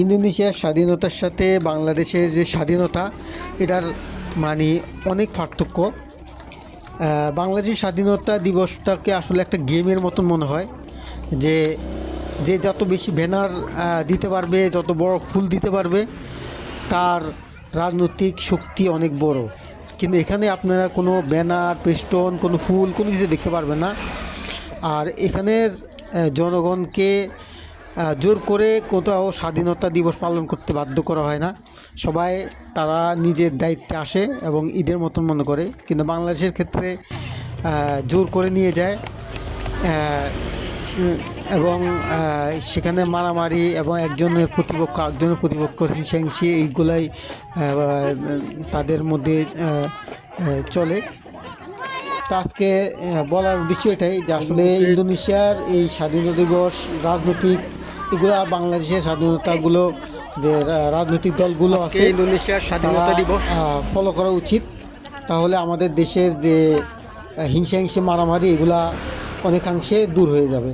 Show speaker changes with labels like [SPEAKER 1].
[SPEAKER 1] ইন্দোনেশিয়ার স্বাধীনতার সাথে বাংলাদেশের যে স্বাধীনতা, এটার মানে অনেক পার্থক্য। বাংলাদেশের স্বাধীনতা দিবসটাকে আসলে একটা গেমের মতন মনে হয়, যে যে যত বেশি ব্যানার দিতে পারবে, যত বড় ফুল দিতে পারবে, তার রাজনৈতিক শক্তি অনেক বড়। কিন্তু এখানে আপনারা কোনো ব্যানার, পেস্টন, কোনো ফুল, কোনো কিছু দেখতে পারবেন না। আর এখানের জনগণকে জোর করে কোথাও স্বাধীনতা দিবস পালন করতে বাধ্য করা হয় না। সবাই তারা নিজের দায়িত্বে আসে এবং ঈদের মতন মনে করে। কিন্তু বাংলাদেশের ক্ষেত্রে জোর করে নিয়ে যায়, এবং সেখানে মারামারি এবং একজনের প্রতিপক্ষ হিংসাহিংসি এইগুলাই তাদের মধ্যে চলে। তো আজকে বলার উদ্দেশ্য এটাই যে আসলে ইন্দোনেশিয়ার এই স্বাধীনতা দিবস, রাজনৈতিক এগুলো আর বাংলাদেশের স্বাধীনতাগুলো, যে রাজনৈতিক দলগুলো আছে,
[SPEAKER 2] ইন্দোনেশিয়ার স্বাধীনতা দিবস
[SPEAKER 1] ফলো করা উচিত। তাহলে আমাদের দেশের যে হিংসা মারামারি এগুলা অনেকাংশে দূর হয়ে যাবে।